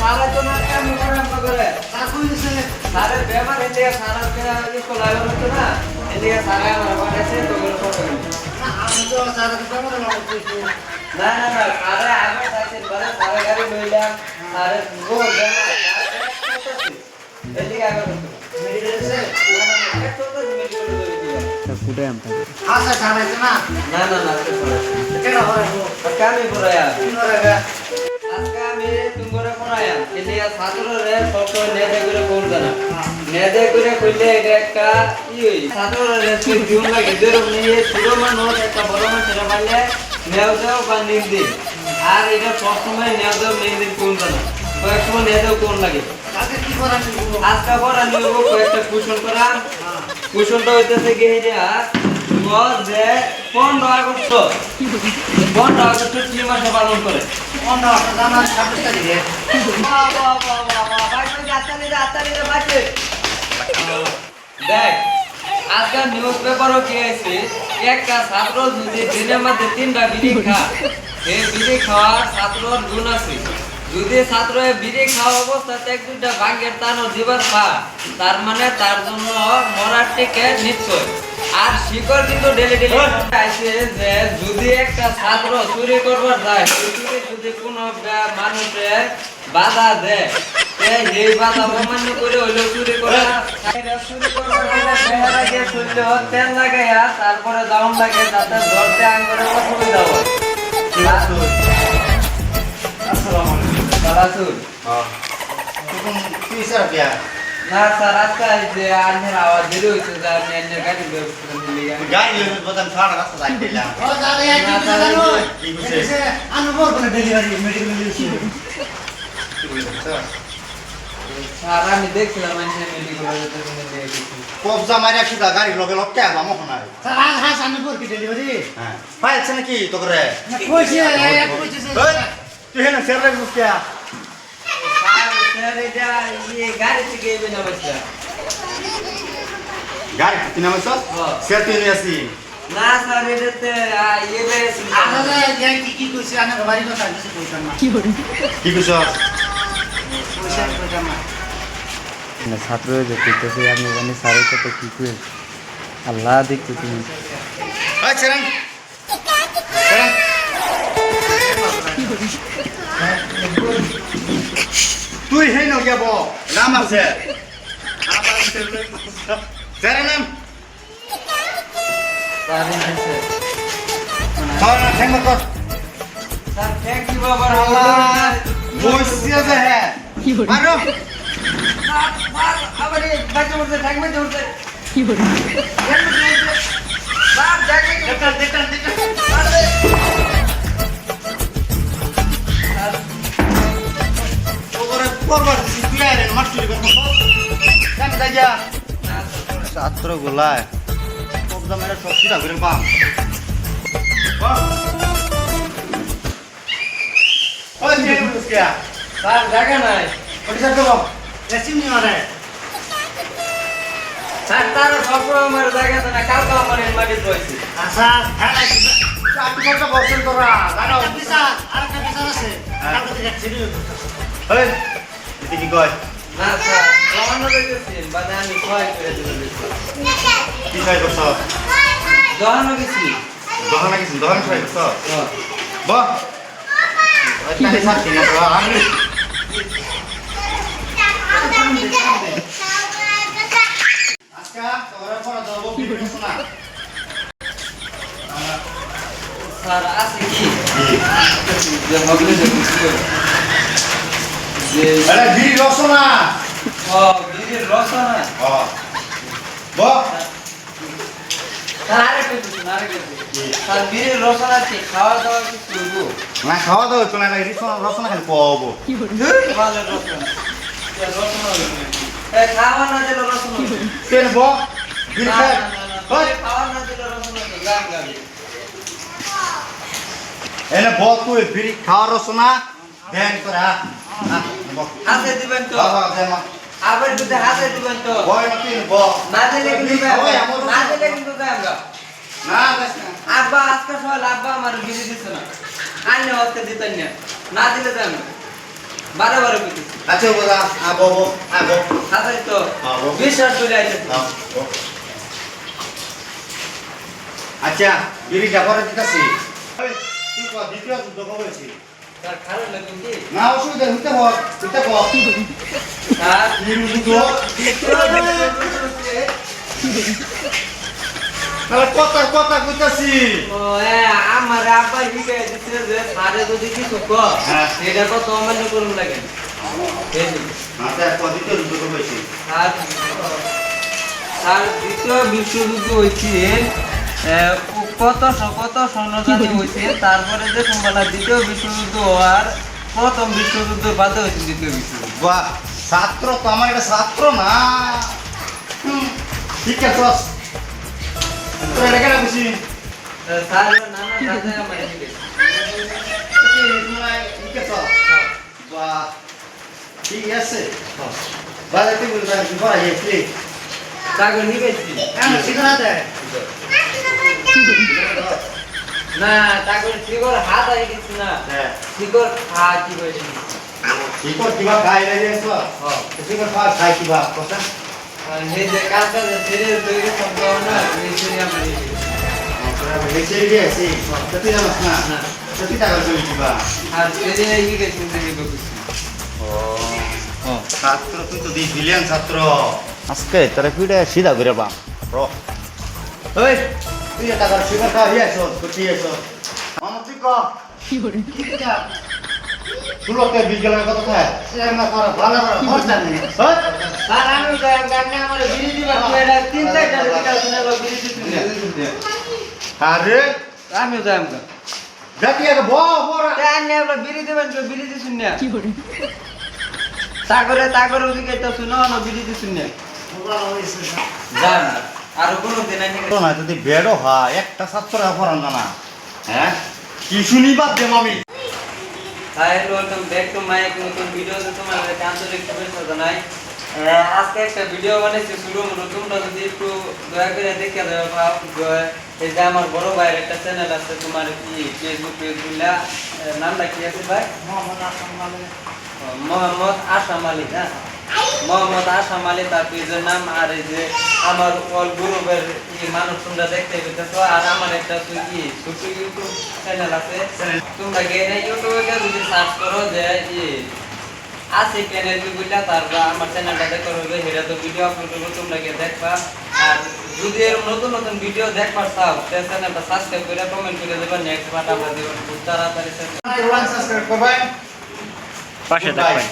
সারা তো না কাম করে আমরা করে তা কই দিছে সারে বেমার এতে সারা কে ইসকো লাগা হতো না এদিকে সারা আমার বাড়াছে তো করে ফটো না আমি তো সারা বেমার লাগা কইছি না না না সারা আগে তাইছে বলে সারা গাড়ি লইলাম সারে গো বেমার এদিকে আগে মেডিকেল আছে না না একটু তো মেডিকেল লইছি ফুটে আম থাকে আচ্ছা ছাড়াইছে না না না না কেন হরাবো কামি পড়ায়া কি হরাবে আজকে আমি তোমারে পড়ায়া এলিয়া ছাত্ররে ফটো নেদে করে করব না নেদে করে কইলে এটা একটা ই হই ছাত্ররে কি দিউন লাগে যেরকম নিয়ে ছোট মানুষ একটা বড় মানুষের মারলে নেও দাও বা নিম দিন আর এটা সবসময় নেও দাও নিম দিন কোন না কয়েক সময় নেও কোন লাগে আজকে কি করা নিব আজকে করা নিব কয়েকটা কুশন করা কুশনটা হইতেছে কি এটা যে 15 আগস্ট 15 আগস্ট কি মাসে পালন করে 15 আগস্ট জানা 26 তারিখে বাহ বাহ বাহ বাহ ভাই তো আতালি ভাই দেখ আজকাল নিউজ পেপারও কি আছে একটা ছাত্র যদি দিনের মধ্যে 3টা বিড়ি খায় এই বিড়ি খাওয়ার ছাত্রর গুণ আছে যদি ছাত্র বিড়ি খাওয়া অবস্থাতে এক দুইটা ভাঙ্গের টানো জীবন খায় তার মানে তার জন্য মরার টিকেট নিশ্চয় আর শিকড় কিন্তু ডেলি আইছে যে যদি একটা ছাত্র চুরি করবার যায় চুরি যদি কোনো মানুষে বাধা দেয় এই বাধা অমান্য করে হইলেও চুরি করা চুরি করবার চেহারা গিয়ে চললে তেল লাগাইয়া তারপরে দাউন লাগে যাতে ধরতে আঙ্গুরে অসুবিধা হয় আসসালামু আলাইকুম কি স্যার কিয়া না স্যার আজকে যে আন্ধার আওয়াজ দেরি হইছে যে আমি আন্ধার গাড়ি ব্যবস্থা করে দিই গাড়ি লইতে বদাম সারা রাস্তা যাই দিলাম ও দাদা এক কি জানো কি কইছে আনুভব করে ডেলিভারি মেডিকেল লিখছি স্যার আমি দেখছিলাম আন্ধার মেডিকেল যেতে নিয়ে গেছি কবজা মারিয়া সুদা গাড়ি লগে লটকে আমা মহনা স্যার আজ আনুভব কি ডেলিভারি হ্যাঁ পাইছ নাকি তোরে না কইছে এক কইছে তুই হেন সের লাগে মুস্কিয়া স্যার এটা এই গাড়ি থেকে এবে না বাচ্চা গাড়ি তুই নামছ সের তুই নিয়ে আসি না স্যার এটাতে এবে দাদা কি কইছে আনার বাড়ি কথা কিছু কইতাম না কি কইছ কইছে কইতাম না না ছাত্র যে কইতেছে আমি জানি স্যারের সাথে কি কই আল্লাহ দেখতে তুমি ওই চরণ চরণ তুই হেন গেব নাম আছে চরণ নাম স্যার এসে তার ঠেঙ্গ কর স্যার থ্যাংক ইউ বাবা আল্লাহ বসিয়া যে হে মারো আবার বাচ্চা উঠছে ঠ্যাং মেরে উঠছে কি বলে স্যার দেখেন দেখেন করবার তুই আরে মাস্টারি করব কেন যাইয়া ছাত্র গোলায় কবজা মেরে সব সিধা করে পাম ওই যে মুস্কিয়া স্যার জায়গা নাই ওটি স্যার দেব রেসিম নি মারে স্যার তার সবসময় আমার জায়গা না কালকে আমার মাটি রয়েছে আচ্ছা হ্যাঁ আপনি কত বলছেন তোরা জানো স্যার আরেকটা বিচার আছে কালকে থেকে ছিড়ি এই এতে কি কয় না স্যার জমানো দেখেছি বাদে আমি কয় করে দিলাম কি কয় করছ জমানো গেছি দহন নাকি দহন কয় করছ বাহ ওইখানে সাথে না তো আমি আজকে তোরা পড়া দেব বিপদ শোনা স্যার আছে কি যে হগলে যে কিছু যে আরে বিড়ি রসনা ও বীরের রসনা ও বাহ স্যার আরেকটু কিছু না আরেকটু স্যার বীরের রসনা কি খাওয়া দাওয়া কি করবো না খাওয়া দাওয়া তো না রসনা খালি পাবো ভালো রসনা রসনা এ খাওয়া না দিলে রসনা কেন ব বিড়ি খায় ওই খাওয়া না দিলে রসনা তো গান গাবি এনে ব তুই বিড়ি খাওয়া রসনা দেন করে হাতে দিবেন তো আবার যদি হাতে দিবেন তো বয় নাকি ব না দিলে কিন্তু ওই আমার না দিলে কিন্তু দাম গা না দেখ না আব্বা আজকে সকাল আব্বা আমার বিড়ি দিছে না আইনে হতে দিতেন না না দিলে দাম বারে বারে কইতেছি আচ্ছা বাবা আবো আবো তাড়াতাড়ি তো আবো বিশ্বাস করে আইছে আচ্ছা বিড়িটা পরে দিতেছি তুই কো দ্বিতীয় যুদ্ধ করেছি তার খারাপ লাগে কি না অসুবিধা হইতে বল হইতে বল আর যুদ্ধ তাহলে কথা কথা কইতাছি ও আমার আব্বা হিকে দিছিল যে সারে যদি কিছু ক হ্যাঁ। এটা কত অমান্য করুন লাগে আচ্ছা দ্বিতীয় যুদ্ধ করেছি আর আর দ্বিতীয় বিশ্বযুদ্ধ হয়েছিল কত সৈন্যজাতি হয়েছে তারপরে যে সম্ভাবনা দ্বিতীয় বিশ্বযুদ্ধ হওয়ার প্রথম বিশ্বযুদ্ধ বাদে হয়েছে দ্বিতীয় বিশ্বযুদ্ধ বাহ ছাত্র তো আমার এটা ছাত্র না ঠিক আছে তোর এটা কেন বুঝি স্যার নানা দাদা আমার ঠিক আছে বাহ ঠিক আছে বাজার তুই বলতে কি করা যাচ্ছে কাগজ নিবেছি আমি শিখরা দেয় না কাগজ শিকর হাত আই গেছে না হ্যাঁ শিকর হাত কি কইছি শিকর কিবা খাই লাগে তো হ্যাঁ শিকর খাই কিবা কথা এই যে কাজটা সিরিয়াল তৈরি সম্ভব না এই সিরিয়াল আমি বেশি দিয়ে আছে তুই জানাস না না তুই টাকা দিবি কিবা আর সিরিয়াল কি গেছে দেখি বলছি ও ছাত্র তুই তো বিলিয়ন ছাত্র আজকে তোরা পিড়ে সিধা করে বাম র ওই তুই টাকা শিকর খাওয়া হয়ে আছো করতে আছো আমার তুই কহ তুলোকে বিজ্ঞানের কথা খায় সে না করা ভালো করে খরচা নেই আর আমি গানে আমার বিড়ি দিবা কইরা তিন চারটা দিকা শুনে বিড়ি দিতে আরে আমি যাইম গা জাতিয়া কে বড় তানে আমরা বিড়ি দিবেন তো বিড়ি দিছুন না কি করে তাগরে ওদিকে তো শুনো না বিড়ি দিছুন না যান আর কোন দিন আনি না যদি বেড়ো হয় একটা ছাত্র পড়ান না হ্যাঁ কি শুনি বাদ দে মামি hi welcome back to my এক নতুন ভিডিওতে তোমাদের আন্তরিক শুভেচ্ছা জানাই আজকে একটা ভিডিও বানাইছি শুরু তোমরা যদি একটু দয়া করে দেখে দাও এই যে আমার বড় ভাইয়ের একটা চ্যানেল আছে তোমার কি ফেসবুক পেজগুলা নামটা কি আছে ভাই মোহাম্মদ আশাম আলী হ্যাঁ মোহাম্মদ আশাম আলী তার পেজের নাম আর এই যে আমার অল গ্রুপের মানুষ তোমরা দেখতে পেতেছো আর আমার একটা কি ছোট ইউটিউব চ্যানেল আছে তোমরা গিয়ে ইউটিউবে যদি সার্চ করো যে আছে চ্যানেল গুলা তারপর আমার চ্যানেলটা দেখো সেটা তো ভিডিও আপলোড করবো তোমরা গিয়ে দেখবা আর যদি এরকম নতুন নতুন ভিডিও দেখবার চাও চ্যানেলটা সাবস্ক্রাইব করে কমেন্ট করে দেবা নেক্সট পার্ট আমরা দেব খুব তাড়াতাড়ি সাবস্ক্রাইব করবেন পাশে থাকবেন